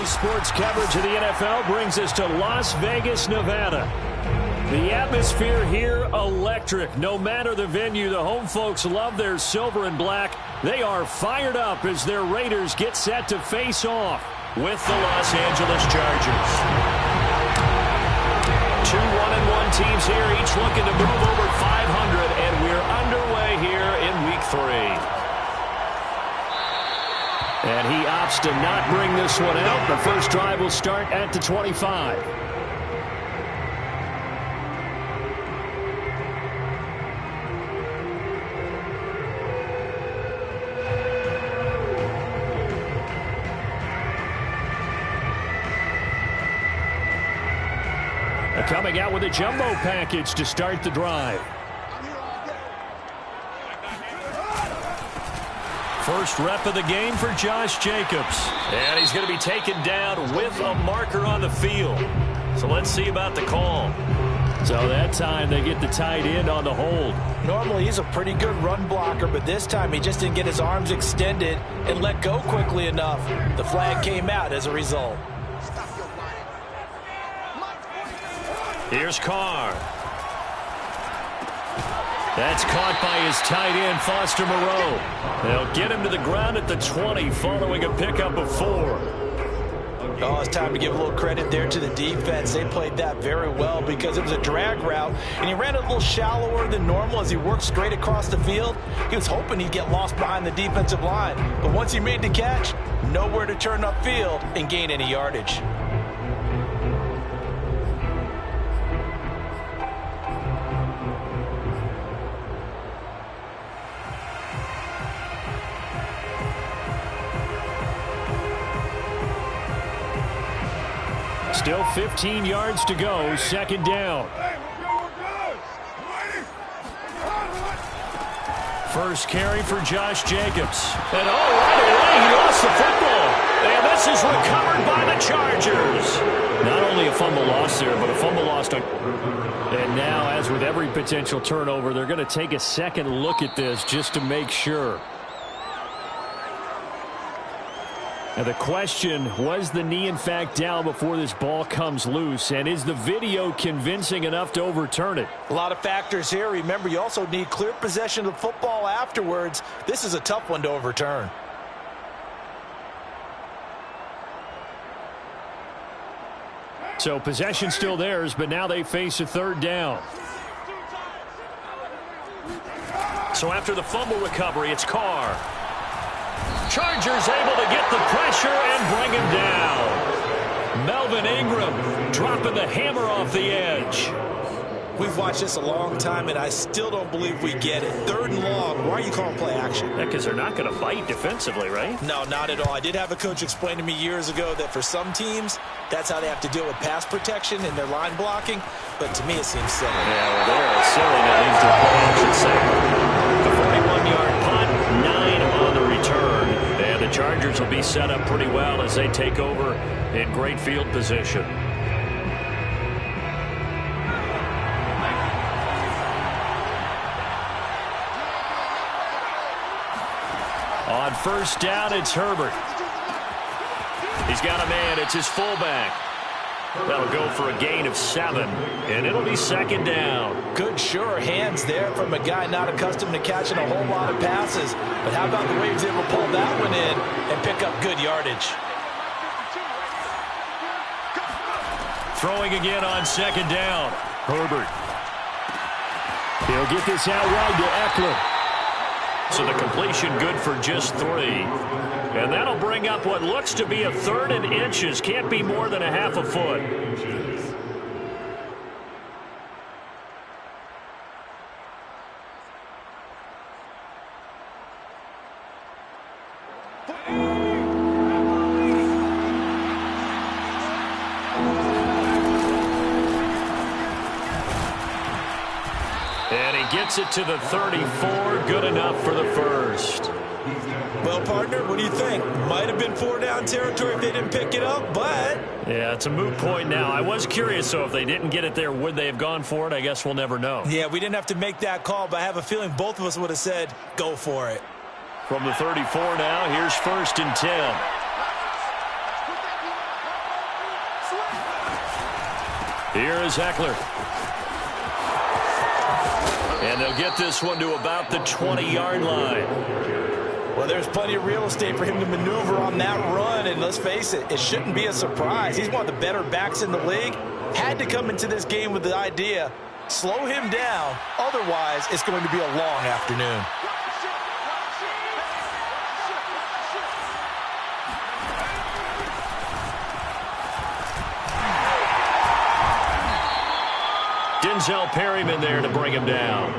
sports coverage of the NFL brings us to Las Vegas, Nevada. The atmosphere here, electric. No matter the venue, the home folks love their silver and black. They are fired up as their Raiders get set to face off with the Los Angeles Chargers. Two 1-1 teams here, each looking to move over 500, and we're underway here in Week 3. And he opts to not bring this one out. The first drive will start at the 25. Coming out with a jumbo package to start the drive. First rep of the game for Josh Jacobs. And he's going to be taken down with a marker on the field. So let's see about the call. So that time they get the tight end on the hold. Normally he's a pretty good run blocker, but this time he just didn't get his arms extended and let go quickly enough. The flag came out as a result. Here's Carr. That's caught by his tight end, Foster Moreau. They'll get him to the ground at the 20 following a pickup of 4. Oh, it's time to give a little credit there to the defense. They played that very well because it was a drag route, and he ran a little shallower than normal as he worked straight across the field. He was hoping he'd get lost behind the defensive line, but once he made the catch, nowhere to turn upfield and gain any yardage. Still 15 yards to go, second down. First carry for Josh Jacobs. And right away, he lost the football. And this is recovered by the Chargers. Not only a fumble loss there, but a fumble lost. And now, as with every potential turnover, they're going to take a second look at this just to make sure. Now the question, was the knee in fact down before this ball comes loose? And is the video convincing enough to overturn it? A lot of factors here. Remember, you also need clear possession of the football afterwards. This is a tough one to overturn. So possession still theirs, but now they face a third down. So after the fumble recovery, it's Carr. Chargers able to get the pressure and bring him down. Melvin Ingram dropping the hammer off the edge. We've watched this a long time, and I still don't believe we get it. Third and long. Why are you calling play action? Yeah, because they're not going to bite defensively, right? No, not at all. I did have a coach explain to me years ago that for some teams, that's how they have to deal with pass protection and their line blocking. But to me, it seems silly. Yeah, well, they're silly. That leads to a play action segment. The 41-yard punt, 9 on the return. And the Chargers will be set up pretty well as they take over in great field position. On first down, it's Herbert. He's got a man. It's his fullback. That'll go for a gain of 7, and it'll be second down. Good, sure hands there from a guy not accustomed to catching a whole lot of passes. But how about the way he was able to pull that one in and pick up good yardage? Throwing again on second down. Herbert. He'll get this out wide to Eckler. So the completion good for just 3. And that'll bring up what looks to be a 3rd and inches. Can't be more than a half a foot. And he gets it to the 34. Good enough for the first. Well, partner, what do you think? Might have been 4-down territory if they didn't pick it up, but... Yeah, it's a moot point now. I was curious, so if they didn't get it there, would they have gone for it? I guess we'll never know. Yeah, we didn't have to make that call, but I have a feeling both of us would have said, go for it. From the 34 now, here's 1st and 10. Here is Eckler. And they'll get this one to about the 20-yard line. Well, there's plenty of real estate for him to maneuver on that run, and let's face it, it shouldn't be a surprise. He's one of the better backs in the league. Had to come into this game with the idea, slow him down, otherwise it's going to be a long afternoon. Denzel Perryman there to bring him down.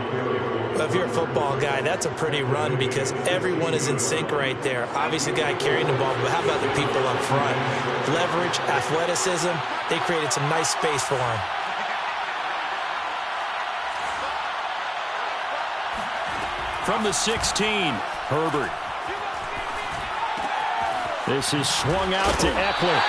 Well, if you're a football guy, that's a pretty run because everyone is in sync right there. Obviously, the guy carrying the ball, but how about the people up front? Leverage, athleticism, they created some nice space for him. From the 16, Herbert. This is swung out to Eckler.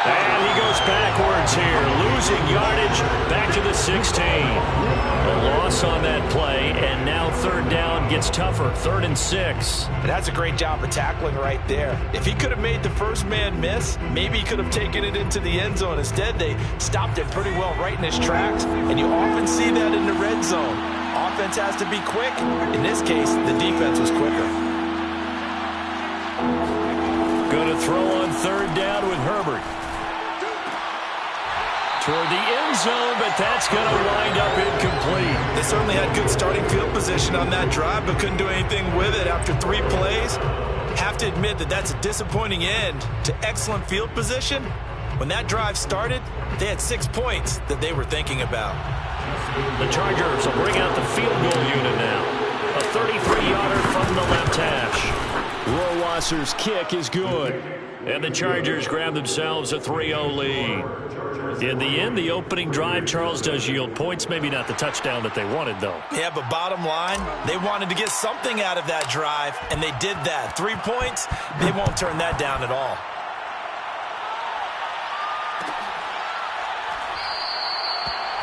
And he goes backwards here, losing yardage back to the 16. A loss on that play, and now third down gets tougher, 3rd and 6. And that's a great job of tackling right there. If he could have made the first man miss, maybe he could have taken it into the end zone. Instead, they stopped it pretty well right in his tracks, and you often see that in the red zone. Offense has to be quick. In this case, the defense was quicker. Going to throw on 3rd down with Herbert. Toward the end zone, but that's going to wind up incomplete. They certainly had good starting field position on that drive, but couldn't do anything with it after 3 plays. Have to admit that that's a disappointing end to excellent field position. When that drive started, they had 6 points that they were thinking about. The Chargers will bring out the field goal unit now. A 33-yarder from the left hash. Rohrwasser's kick is good. And the Chargers grab themselves a 3-0 lead. In the end, the opening drive, Charles, does yield points. Maybe not the touchdown that they wanted, though. Yeah, but bottom line, they wanted to get something out of that drive, and they did that. 3 points, they won't turn that down at all.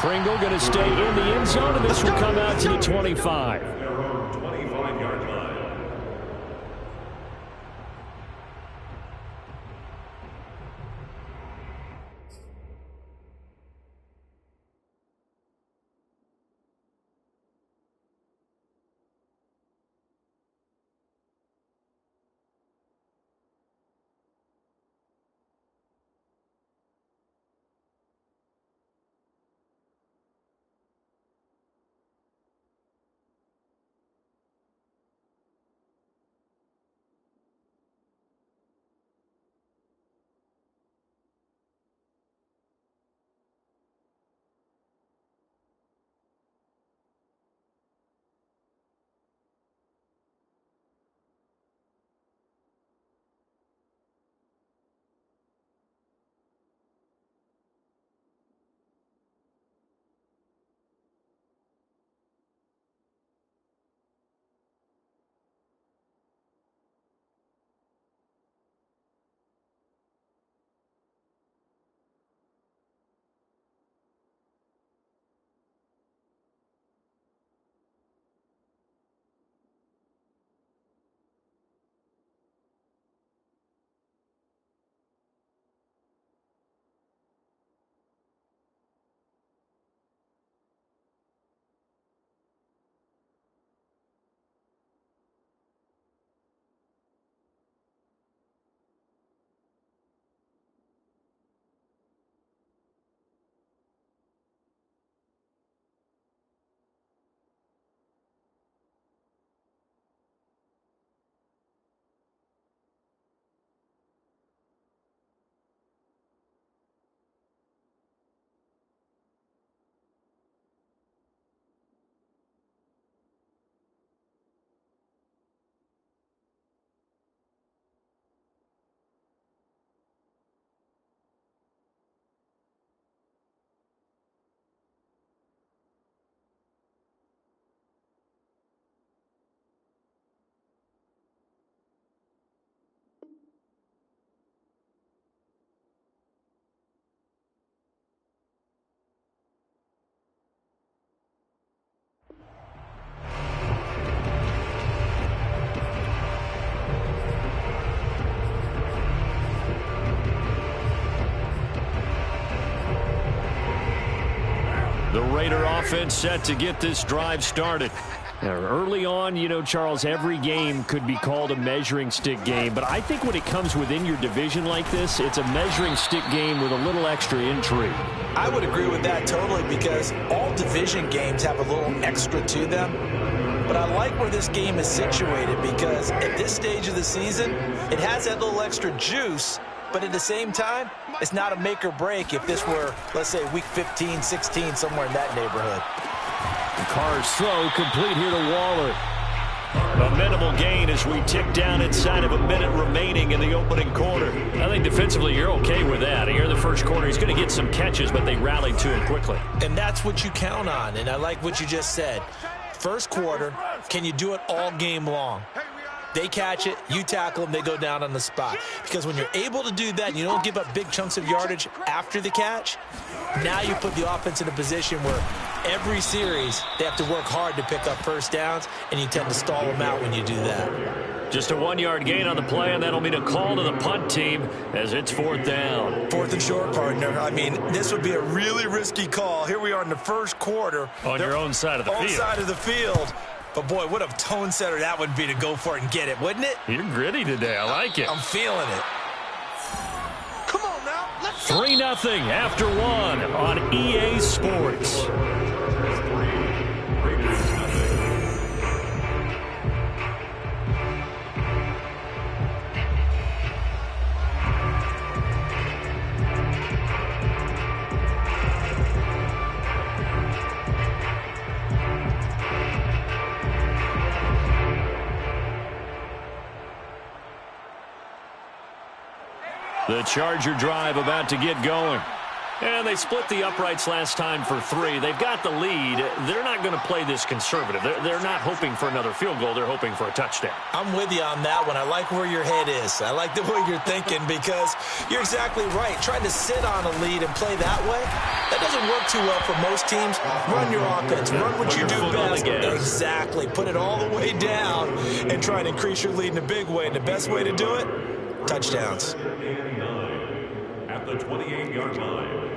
Pringle going to stay in the end zone, and this will come out to the 25. Raider offense set to get this drive started. Now, early on, you know, Charles, every game could be called a measuring stick game. But I think when it comes within your division like this, it's a measuring stick game with a little extra intrigue. I would agree with that totally because all division games have a little extra to them. But I like where this game is situated because at this stage of the season, it has that little extra juice. But at the same time, it's not a make or break if this were, let's say, week 15, 16, somewhere in that neighborhood. Carr's throw complete here to Waller. A minimal gain as we tick down inside of a minute remaining in the opening quarter. I think defensively you're okay with that. Here in the first quarter, he's going to get some catches, but they rallied to him quickly. And that's what you count on, and I like what you just said. First quarter, can you do it all game long? They catch it, you tackle them, they go down on the spot. Because when you're able to do that and you don't give up big chunks of yardage after the catch, now you put the offense in a position where every series they have to work hard to pick up first downs, and you tend to stall them out when you do that. Just a 1-yard gain on the play, and that'll mean a call to the punt team as it's 4th down. 4th and short, partner. I mean, this would be a really risky call. Here we are in the first quarter. On your own side of the field. Own side of the field. But, boy, what a tone setter that would be to go for it and get it, wouldn't it? You're gritty today. I like it. I'm feeling it. Come on now. Let's go. 3-0 after 1 on EA Sports. The Charger drive about to get going. And they split the uprights last time for 3. They've got the lead. They're not going to play this conservative. They're not hoping for another field goal. They're hoping for a touchdown. I'm with you on that one. I like where your head is. I like the way you're thinking because you're exactly right. Trying to sit on a lead and play that way, that doesn't work too well for most teams. Run your offense. Run what you do best. Exactly. Put it all the way down and try and increase your lead in a big way. And the best way to do it, touchdowns. At the 28-yard line.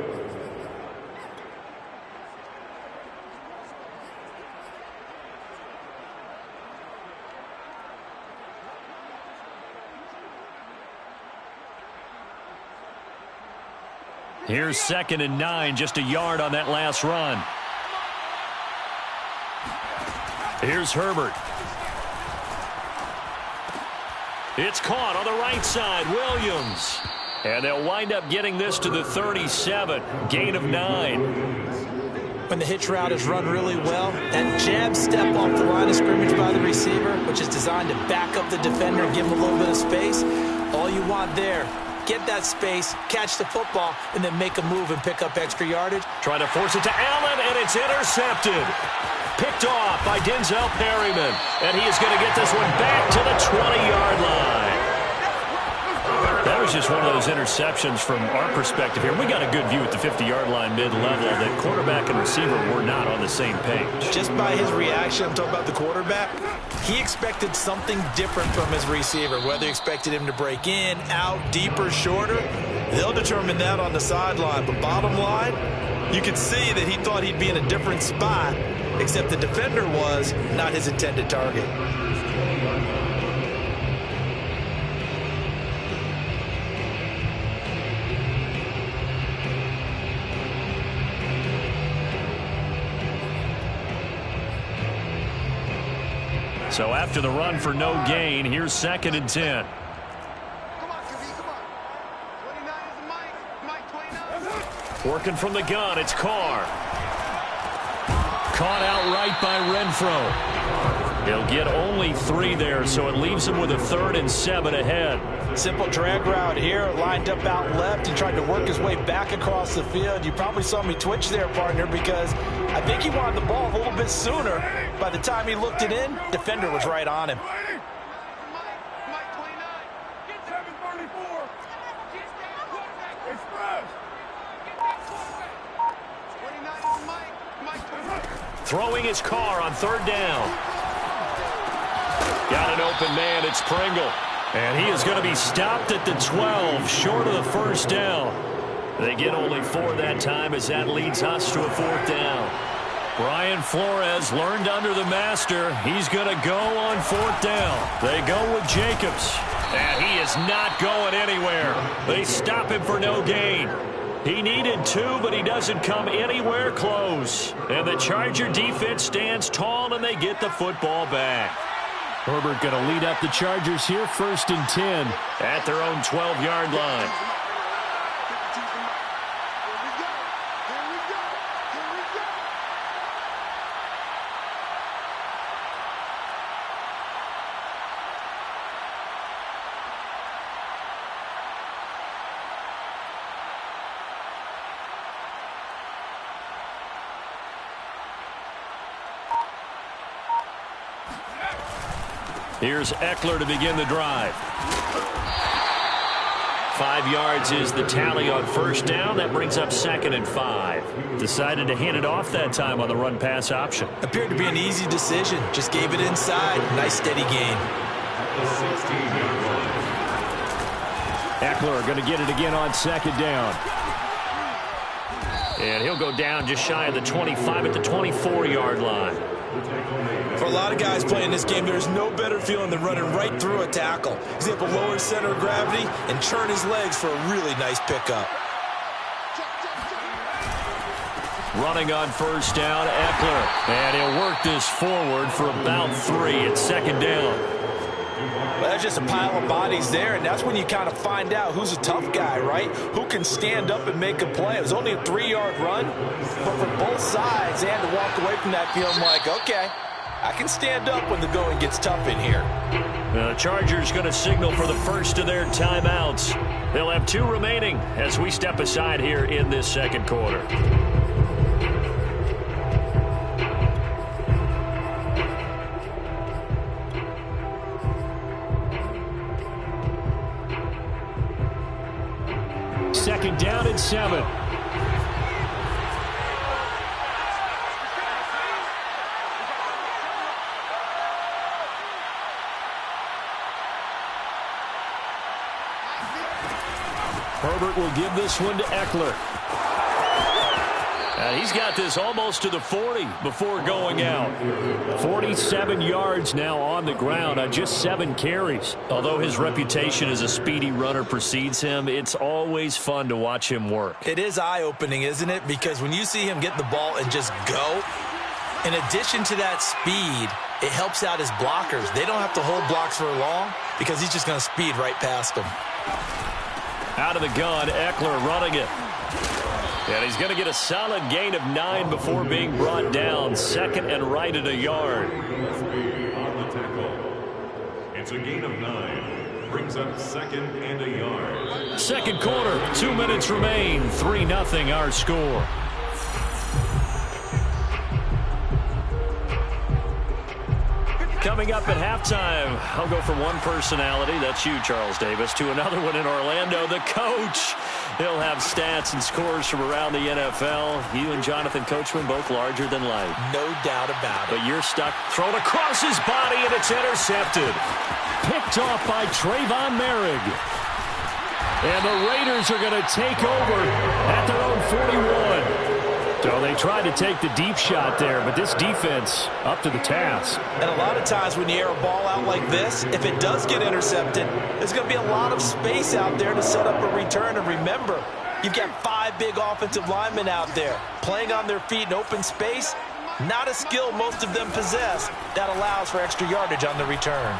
Here's 2nd and 9, just a yard on that last run. Here's Herbert. It's caught on the right side, Williams. And they'll wind up getting this to the 37, gain of 9. When the hitch route is run really well, that jab step off the line of scrimmage by the receiver, which is designed to back up the defender and give him a little bit of space, all you want there, get that space, catch the football, and then make a move and pick up extra yardage. Trying to force it to Allen, and it's intercepted. Picked off by Denzel Perryman. And he is going to get this one back to the 20-yard line. That was just one of those interceptions from our perspective here. We got a good view at the 50-yard line mid-level that quarterback and receiver were not on the same page. Just by his reaction, I'm talking about the quarterback, he expected something different from his receiver, whether he expected him to break in, out, deeper, shorter. They'll determine that on the sideline. But bottom line, you could see that he thought he'd be in a different spot, except the defender was not his intended target. So after the run for no gain, here's 2nd and 10. Come on, QB, come on. 29 is Mike. 29. Working from the gun, it's Carr. Caught outright by Renfro. He'll get only 3 there, so it leaves him with a 3rd and 7 ahead. Simple drag route here, lined up out left. He tried to work his way back across the field. You probably saw me twitch there, partner, because I think he wanted the ball a little bit sooner. By the time he looked it in, defender was right on him. Mike 29. Get 734. Express. 29 is Mike 29. Throwing his Carr on 3rd down. Got an open man, it's Pringle. And he is going to be stopped at the 12, short of the 1st down. They get only 4 that time as that leads us to a 4th down. Brian Flores learned under the master. He's going to go on 4th down. They go with Jacobs. And he is not going anywhere. They stop him for no gain. He needed 2, but he doesn't come anywhere close. And the Charger defense stands tall, and they get the football back. Herbert going to lead up the Chargers here, 1st and 10 at their own 12-yard line. Here's Eckler to begin the drive. 5 yards is the tally on 1st down. That brings up 2nd and 5. Decided to hand it off that time on the run-pass option. Appeared to be an easy decision. Just gave it inside. Nice steady gain. Eckler going to get it again on 2nd down. And he'll go down just shy of the 25 at the 24-yard line. For a lot of guys playing this game, there's no better feeling than running right through a tackle. He's able to lower his center of gravity and turn his legs for a really nice pickup. Running on 1st down, Eckler. And he'll work this forward for about 3 at 2nd down. Well, that's just a pile of bodies there, and that's when you kind of find out who's a tough guy, right? Who can stand up and make a play. It was only a 3-yard run, but for both sides, they had to walk away from that feeling like, okay, I can stand up when the going gets tough in here. The Chargers going to signal for the first of their timeouts. They'll have 2 remaining as we step aside here in this 2nd quarter. Second down and 7. Herbert will give this one to Eckler. He's got this almost to the 40 before going out. 47 yards now on the ground on just 7 carries. Although his reputation as a speedy runner precedes him, it's always fun to watch him work. It is eye-opening, isn't it? Because when you see him get the ball and just go, in addition to that speed, it helps out his blockers. They don't have to hold blocks for long because he's just going to speed right past them. Out of the gun, Eckler running it. And he's going to get a solid gain of 9 before being brought down. 2nd and right at a yard. On the tackle. It's a gain of 9. Brings up 2nd and a yard. 2nd quarter, 2 minutes remain. 3-0 our score. Coming up at halftime, I'll go from one personality, that's you, Charles Davis, to another one in Orlando, the coach. He'll have stats and scores from around the NFL. You and Jonathan Coachman both larger than life. No doubt about it. But you're stuck. Thrown across his body, and it's intercepted. Picked off by Trayvon Merrick. And the Raiders are going to take over at their own 41. So they tried to take the deep shot there, but this defense up to the task. And a lot of times when you air a ball out like this, if it does get intercepted, there's going to be a lot of space out there to set up a return. And remember, you've got 5 big offensive linemen out there playing on their feet in open space. Not a skill most of them possess that allows for extra yardage on the return.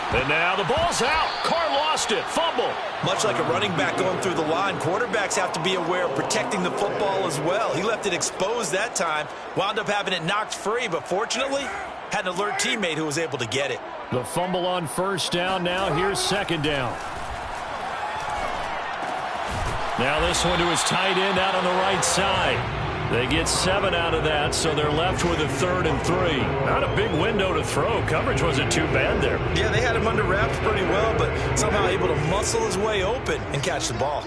And now the ball's out. Carr lost it. Fumble. Much like a running back going through the line, quarterbacks have to be aware of protecting the football as well. He left it exposed that time, wound up having it knocked free, but fortunately had an alert teammate who was able to get it. The fumble on 1st down. Now here's 2nd down. Now this one to his tight end out on the right side. They get 7 out of that, so they're left with a 3rd and 3. Not a big window to throw. Coverage wasn't too bad there. Yeah, they had him under wraps pretty well, but somehow able to muscle his way open and catch the ball.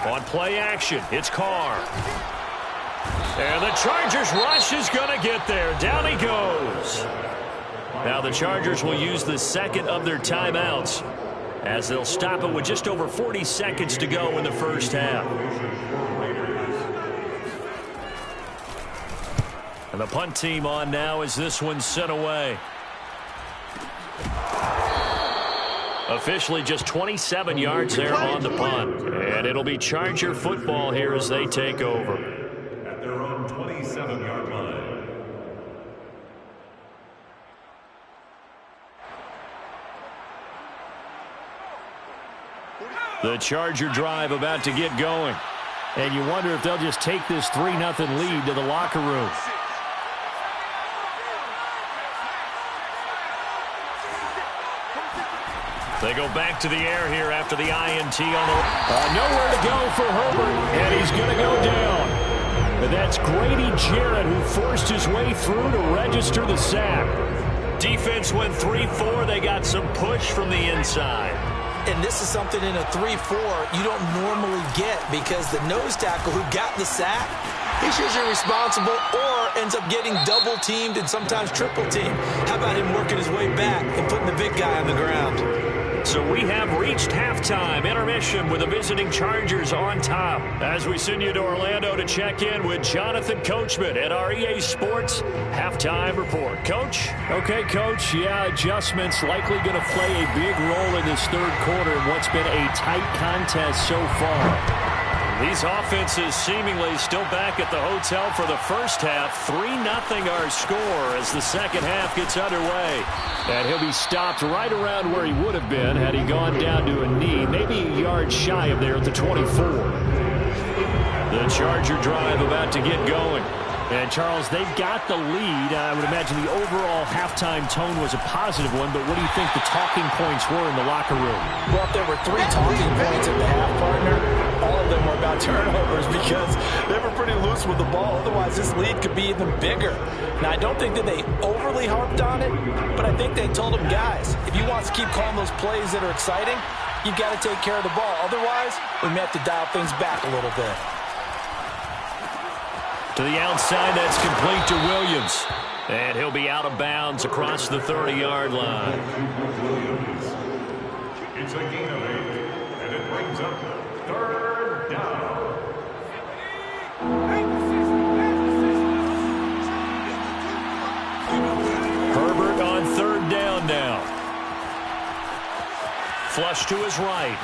On play action, it's Carr. And the Chargers rush is going to get there. Down he goes. Now the Chargers will use the 2nd of their timeouts. as they'll stop it with just over 40 seconds to go in the first half. And the punt team on now as this one's sent away. Officially just 27 yards there on the punt. And it'll be Charger football here as they take over. At their own 27-yard line. The Charger drive about to get going. And you wonder if they'll just take this 3-0 lead to the locker room. They go back to the air here after the INT on the... nowhere to go for Herbert, and he's going to go down. And that's Grady Jarrett who forced his way through to register the sack. Defense went 3-4. They got some push from the inside. And this is something in a 3-4 you don't normally get because the nose tackle who got the sack, he's usually responsible or ends up getting double-teamed and sometimes triple-teamed. How about him working his way back and putting the big guy on the ground? So we have reached halftime intermission with the visiting Chargers on top. As we send you to Orlando to check in with Jonathan Coachman at our EA Sports Halftime Report. Coach? Okay, Coach. Yeah, adjustments likely going to play a big role in this third quarter in what's been a tight contest so far. These offenses seemingly still back at the hotel for the first half. 3-0 our score as the second half gets underway. And he'll be stopped right around where he would have been had he gone down to a knee, maybe a yard shy of there at the 24. The Charger drive about to get going. And, Charles, they've got the lead. I would imagine the overall halftime tone was a positive one, but what do you think the talking points were in the locker room? Well, if there were 3 talking points at the half, partner, all of them were about turnovers because they were pretty loose with the ball. Otherwise, this lead could be even bigger. Now, I don't think that they overly harped on it, but I think they told them, guys, if you want to keep calling those plays that are exciting, you've got to take care of the ball. Otherwise, we may have to dial things back a little bit. To the outside, that's complete to Williams. And he'll be out of bounds across the 30-yard line. It's a gain of 8, and it brings up third down. Herbert on third down now. Flush to his right.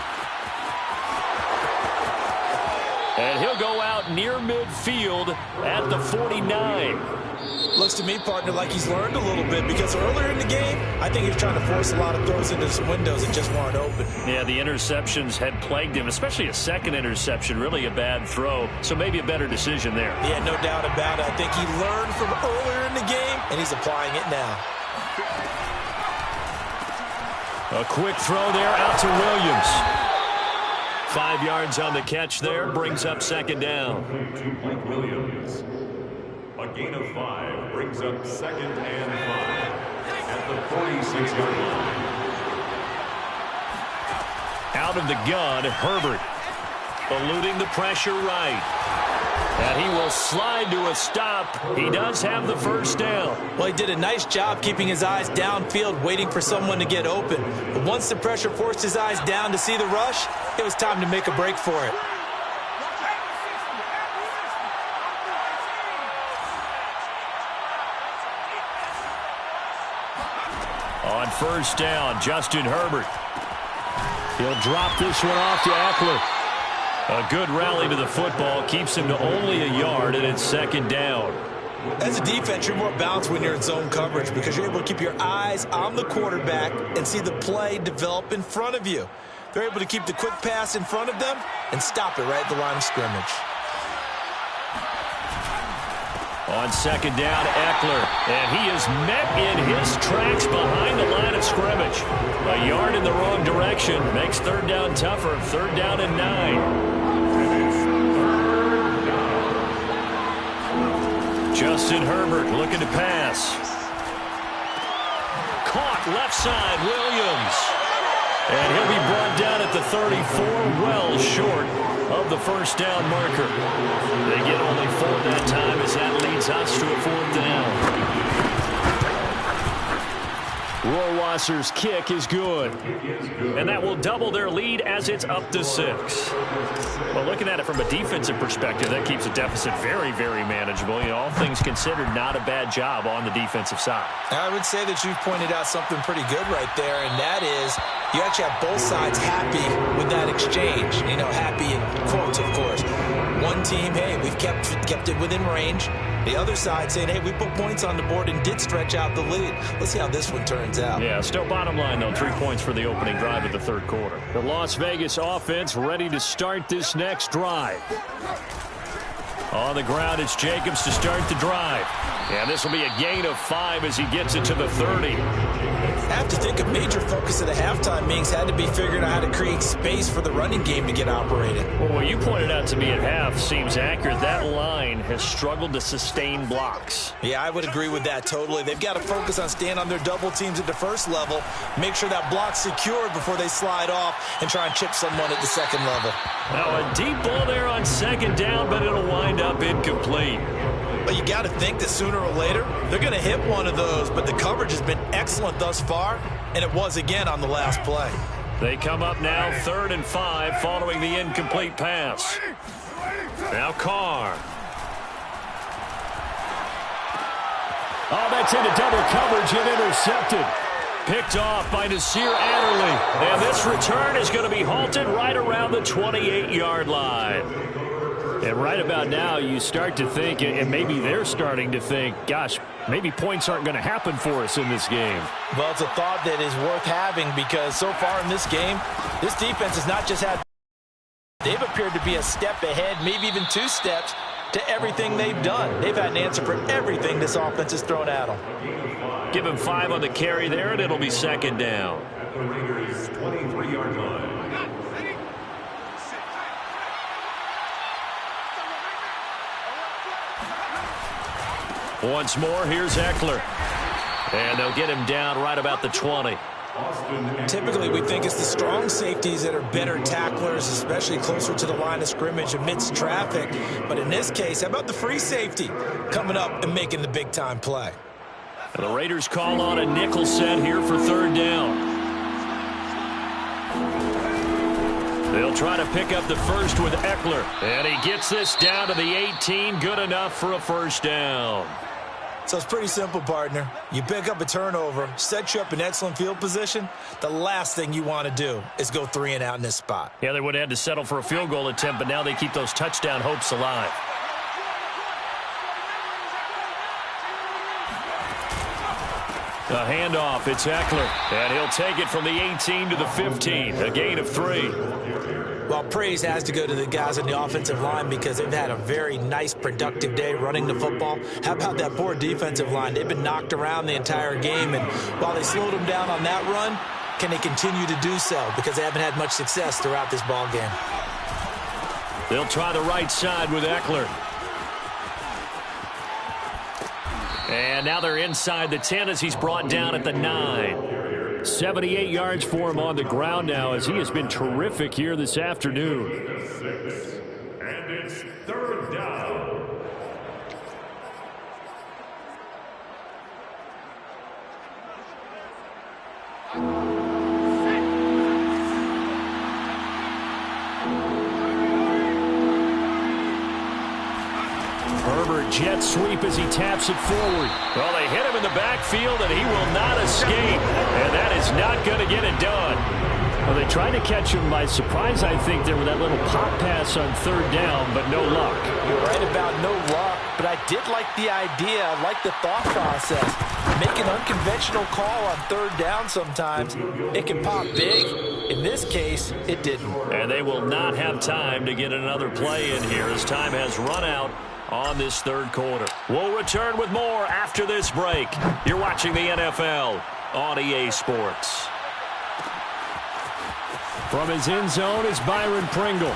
And he'll go out near midfield at the 49. Looks to me, partner, like he's learned a little bit because earlier in the game, I think he was trying to force a lot of throws into some windows that just weren't open. Yeah, the interceptions had plagued him, especially a second interception, really a bad throw. So maybe a better decision there. Yeah, no doubt about it. I think he learned from earlier in the game, and he's applying it now. A quick throw there out to Williams. 5 yards on the catch there, brings up second down. To Williams. A gain of 5 brings up second and 5 at the 46-yard line. Out of the gun, Herbert. Eluding the pressure right. And he will slide to a stop. He does have the first down. Well, he did a nice job keeping his eyes downfield, waiting for someone to get open. But once the pressure forced his eyes down to see the rush, it was time to make a break for it. On first down, Justin Herbert. He'll drop this one off to Eckler. A good rally to the football keeps him to only a yard, and it's second down. As a defense, you're more balanced when you're in zone coverage because you're able to keep your eyes on the quarterback and see the play develop in front of you. They're able to keep the quick pass in front of them and stop it right at the line of scrimmage. On second down, Eckler, and he is met in his tracks behind the line of scrimmage. A yard in the wrong direction makes third down tougher. Third down and 9. Justin Herbert looking to pass. Caught left side, Williams. And he'll be brought down at the 34, well short of the first down marker. They get only 4 that time as that leads us to a fourth down. Rohrwasser's kick is good. And that will double their lead as it's up to 6. Well, looking at it from a defensive perspective, that keeps the deficit very, very manageable. You know, all things considered, not a bad job on the defensive side. I would say that you've pointed out something pretty good right there, and that is you actually have both sides happy with that exchange. You know, happy in quotes, of course. One team, hey, we've kept it within range. The other side saying, hey, we put points on the board and did stretch out the lead. Let's see how this one turns out. Yeah, still bottom line, though, 3 points for the opening drive of the third quarter. The Las Vegas offense ready to start this next drive. On the ground, it's Jacobs to start the drive. And this will be a gain of 5 as he gets it to the 30. I have to think a major focus of the halftime meetings had to be figuring out how to create space for the running game to get operated. Well, what you pointed out to me at half seems accurate. That line has struggled to sustain blocks. Yeah, I would agree with that totally. They've got to focus on staying on their double teams at the first level, make sure that block's secured before they slide off and try and chip someone at the second level. Now a deep ball there on second down, but it'll wind up incomplete. But you got to think that sooner or later, they're going to hit one of those. But the coverage has been excellent thus far, and it was again on the last play. They come up now 3rd and 5 following the incomplete pass. Now Carr. Oh, that's into double coverage and intercepted. Picked off by Nasir Adderley. And this return is going to be halted right around the 28-yard line. And right about now, you start to think, and maybe they're starting to think, gosh, maybe points aren't going to happen for us in this game. Well, it's a thought that is worth having because so far in this game, this defense has not just had, they've appeared to be a step ahead, maybe even 2 steps to everything they've done. They've had an answer for everything this offense has thrown at them. Give him 5 on the carry there, and it'll be second down. At the Raiders' 23-yard line. Once more, here's Eckler. And they'll get him down right about the 20. Typically, we think it's the strong safeties that are better tacklers, especially closer to the line of scrimmage amidst traffic. But in this case, how about the free safety coming up and making the big-time play? And the Raiders call on a nickel set here for 3rd down. They'll try to pick up the first with Eckler. And he gets this down to the 18. Good enough for a first down. So it's pretty simple, partner. You pick up a turnover, set you up in excellent field position. The last thing you want to do is go 3 and out in this spot. Yeah, they would have had to settle for a field goal attempt, but now they keep those touchdown hopes alive. A handoff, it's Eckler, and he'll take it from the 18 to the 15, a gain of 3. Well, praise has to go to the guys on the offensive line because they've had a very nice, productive day running the football. How about that poor defensive line? They've been knocked around the entire game, and while they slowed them down on that run, can they continue to do so? Because they haven't had much success throughout this ball game. They'll try the right side with Eckler. And now they're inside the 10 as he's brought down at the 9. 78 yards for him on the ground now as he has been terrific here this afternoon. And it's 3rd down. Herbert jet sweep as he taps it forward. Well, they hit him in the backfield, and he will not escape. And that is not going to get it done. Well, they tried to catch him by surprise, I think, there with that little pop pass on 3rd down, but no luck. You're right about no luck, but I did like the idea. I like the thought process. Make an unconventional call on 3rd down sometimes. It can pop big. In this case, it didn't. And they will not have time to get another play in here as time has run out on this 3rd quarter. We'll return with more after this break. You're watching the NFL on EA Sports. From his end zone is Byron Pringle.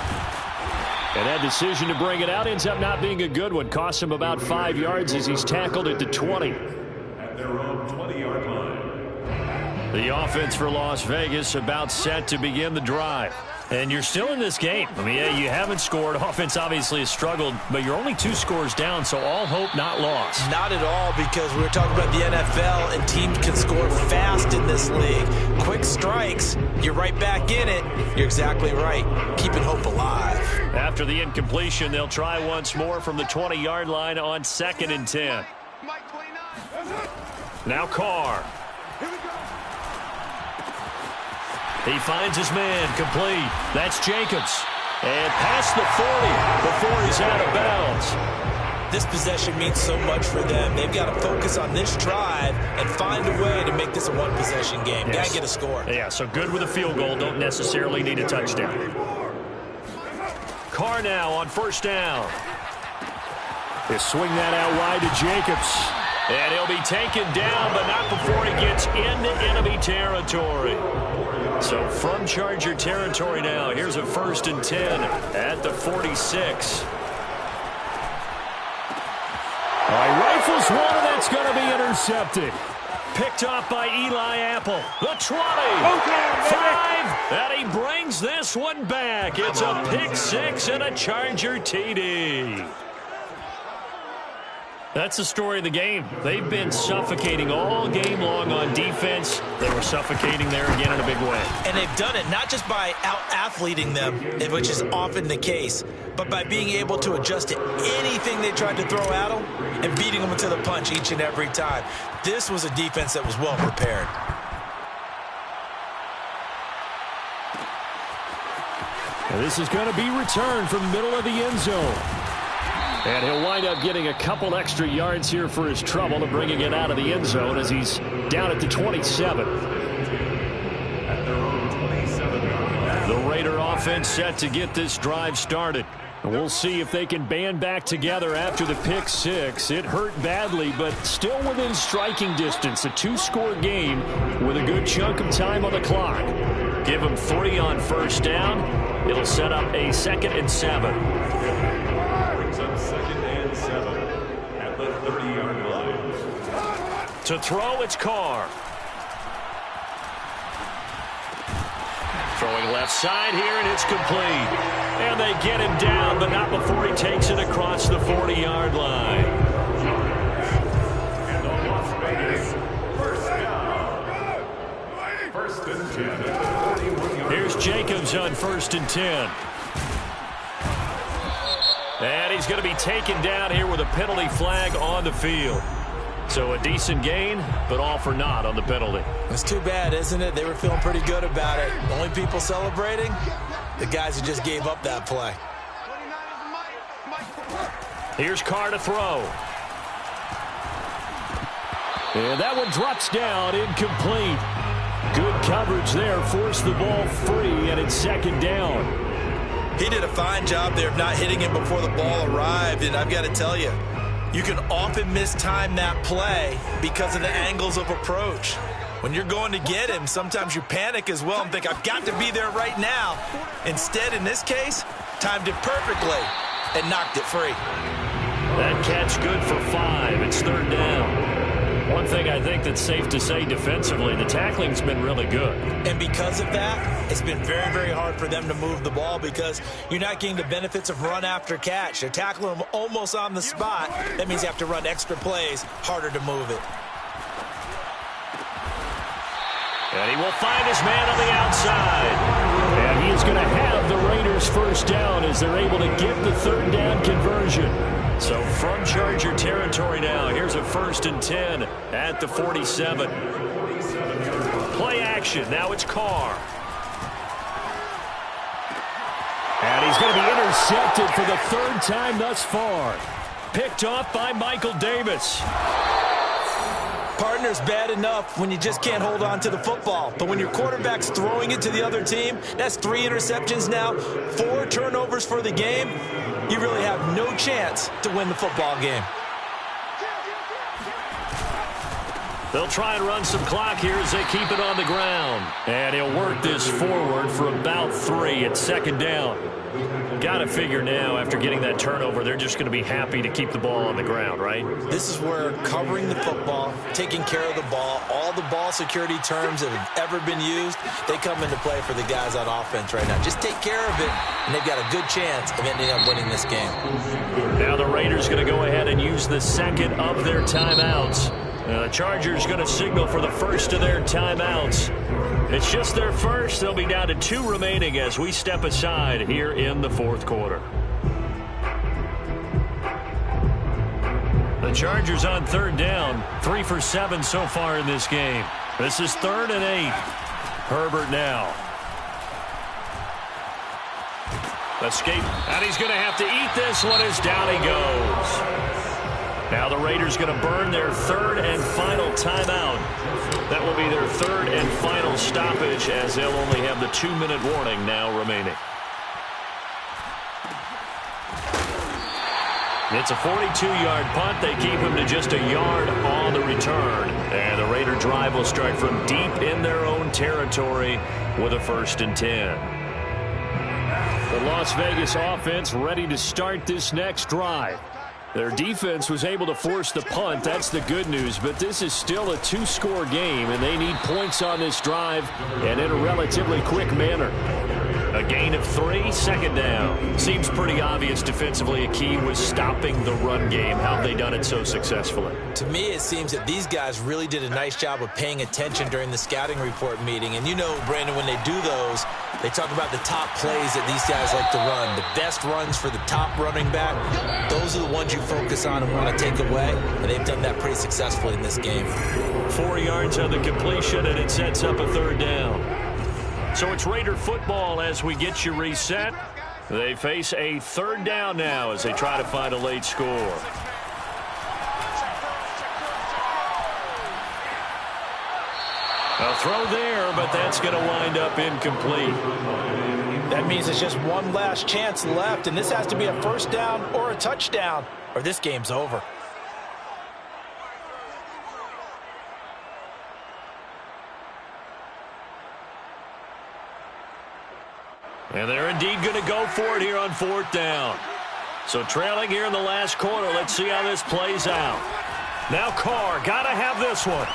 And that decision to bring it out ends up not being a good one. Costs him about 5 yards as he's tackled at the 20. At their own 20-yard line. The offense for Las Vegas about set to begin the drive. And you're still in this game. I mean, yeah, you haven't scored. Offense obviously has struggled, but you're only 2 scores down, so all hope not lost. Not at all, because we were talking about the NFL, and teams can score fast in this league. Quick strikes, you're right back in it. You're exactly right. Keeping hope alive. After the incompletion, they'll try once more from the 20-yard line on 2nd and 10. Now Carr. He finds his man, complete. That's Jacobs. And past the 40 before he's out of bounds. This possession means so much for them. They've got to focus on this drive and find a way to make this a one-possession game. Yes. Got to get a score. Yeah, so good with a field goal. Don't necessarily need a touchdown. Carr now on 1st down. They swing that out wide to Jacobs. And he'll be taken down, but not before he gets into enemy territory. So from Charger territory now, here's a 1st and 10 at the 46. All right, rifles one, and that's going to be intercepted. Picked off by Eli Apple. The 20. 5. And he brings this one back. It's a pick 6 and a Charger TD. That's the story of the game. They've been suffocating all game long on defense. They were suffocating there again in a big way. And they've done it not just by out-athleting them, which is often the case, but by being able to adjust to anything they tried to throw at them and beating them to the punch each and every time. This was a defense that was well prepared. And this is going to be returned from the middle of the end zone. And he'll wind up getting a couple extra yards here for his trouble and bringing it out of the end zone as he's down at the 27. At their own 27-yard line. The Raider offense set to get this drive started. And we'll see if they can band back together after the pick 6. It hurt badly, but still within striking distance. A 2-score game with a good chunk of time on the clock. Give them 3 on 1st down. It'll set up a 2nd and 7. Up 2nd and 7 at the 30-yard line. To throw, it's Carr. Throwing left side here, and it's complete. And they get him down, but not before he takes it across the 40-yard line. And on Las Vegas, 1st down. 1st and 10 at the 31-yard line. Here's Jacobs on 1st and 10. And he's going to be taken down here with a penalty flag on the field. So a decent gain, but all for naught on the penalty. It's too bad, isn't it? They were feeling pretty good about it. The only people celebrating, the guys who just gave up that play. Here's Carr to throw. And that one drops down, incomplete. Good coverage there, forced the ball free, and it's 2nd down. He did a fine job there of not hitting him before the ball arrived, and I've got to tell you, you can often mistime that play because of the angles of approach. When you're going to get him, sometimes you panic as well and think, I've got to be there right now. Instead, in this case, timed it perfectly and knocked it free. That catch good for 5. It's 3rd down. One thing I think that's safe to say defensively, the tackling's been really good. And because of that, it's been very, very hard for them to move the ball because you're not getting the benefits of run after catch. They're tackling them almost on the spot. That means you have to run extra plays, harder to move it. And he will find his man on the outside. And he is going to have the Raiders' 1st down as they're able to get the 3rd down conversion. So from Charger territory now, here's a 1st and 10 at the 47. Play action. Now it's Carr. And he's going to be intercepted for the 3rd time thus far. Picked off by Michael Davis. Partner's bad enough when you just can't hold on to the football. But when your quarterback's throwing it to the other team, that's 3 interceptions now, 4 turnovers for the game. You really have no chance to win the football game. They'll try and run some clock here as they keep it on the ground. And he'll work this forward for about 3 at second down. Got to figure now, after getting that turnover, they're just going to be happy to keep the ball on the ground, right? This is where covering the football, taking care of the ball, all the ball security terms that have ever been used, they come into play for the guys on offense right now. Just take care of it, and they've got a good chance of ending up winning this game. Now the Raiders going to go ahead and use the second of their timeouts. The Chargers going to signal for the first of their timeouts. It's just their first. They'll be down to 2 remaining as we step aside here in the fourth quarter. The Chargers on third down, 3 for 7 so far in this game. This is 3rd and 8. Herbert now. Escape, and he's going to have to eat this one as down he goes. Now the Raiders going to burn their 3rd and final timeout. That will be their 3rd and final stoppage as they'll only have the 2-minute warning now remaining. It's a 42-yard punt. They keep him to just a yard on the return. And the Raider drive will start from deep in their own territory with a 1st and 10. The Las Vegas offense ready to start this next drive. Their defense was able to force the punt. That's the good news. But this is still a 2-score game, and they need points on this drive and in a relatively quick manner. A gain of 3, 2nd down. Seems pretty obvious defensively a key was stopping the run game. How have they done it so successfully? To me, it seems that these guys really did a nice job of paying attention during the scouting report meeting. And you know, Brandon, when they do those, they talk about the top plays that these guys like to run. The best runs for the top running back, those are the ones you focus on and want to take away. And they've done that pretty successfully in this game. 4 yards on the completion, and it sets up a 3rd down. So it's Raider football as we get you reset. They face a 3rd down now as they try to find a late score. A throw there, but that's going to wind up incomplete. That means it's just one last chance left, and this has to be a 1st down or a touchdown, or this game's over. And they're indeed going to go for it here on 4th down. So trailing here in the last quarter. Let's see how this plays out. Now Carr, got to have this one.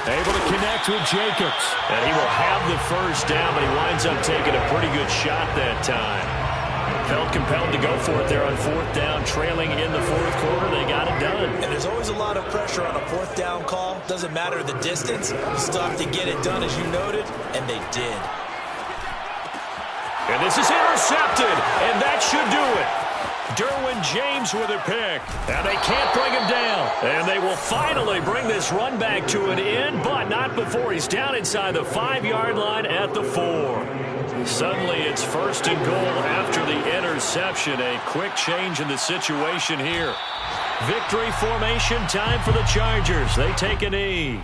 Able to connect with Jacobs. And he will have the 1st down, but he winds up taking a pretty good shot that time. Felt compelled to go for it there on 4th down. Trailing in the 4th quarter, they got it done. And there's always a lot of pressure on a 4th down call. Doesn't matter the distance. You still have to get it done, as you noted, and they did. And this is intercepted, and that should do it. Derwin James with a pick, and they can't bring him down. And they will finally bring this run back to an end, but not before he's down inside the 5-yard line at the 4. Suddenly it's 1st and goal after the interception. A quick change in the situation here. Victory formation time for the Chargers. They take a knee.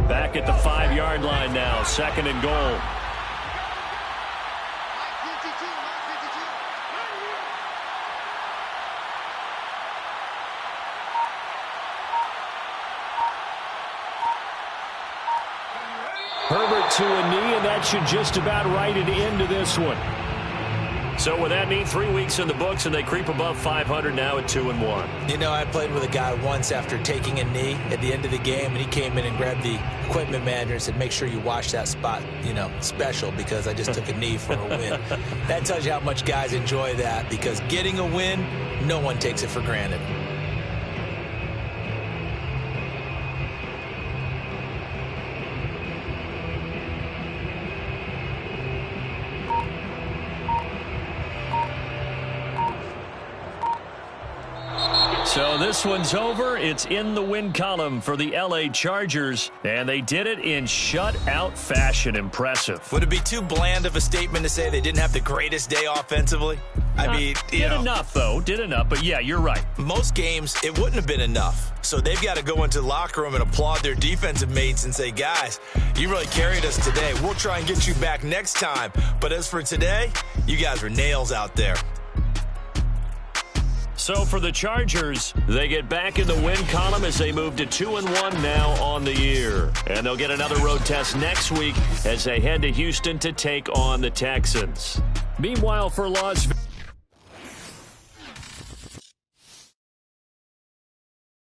Back at the 5-yard line now, 2nd and goal. Herbert to a knee, and that should just about write it into this one. So with that knee, 3 weeks in the books, and they creep above 500 now at 2-1. You know, I played with a guy once after taking a knee at the end of the game, and he came in and grabbed the equipment manager and said, make sure you wash that spot, you know, special, because I just took a knee for a win. That tells you how much guys enjoy that, because getting a win, no one takes it for granted. So this one's over. It's in the win column for the L.A. Chargers, and they did it in shutout fashion. Impressive. Would it be too bland of a statement to say they didn't have the greatest day offensively? I mean, did enough, though. Did enough. But, yeah, you're right. Most games, it wouldn't have been enough. So they've got to go into the locker room and applaud their defensive mates and say, guys, you really carried us today. We'll try and get you back next time. But as for today, you guys were nails out there. So for the Chargers, they get back in the win column as they move to 2-1 now on the year. And they'll get another road test next week as they head to Houston to take on the Texans. Meanwhile, for Las Vegas,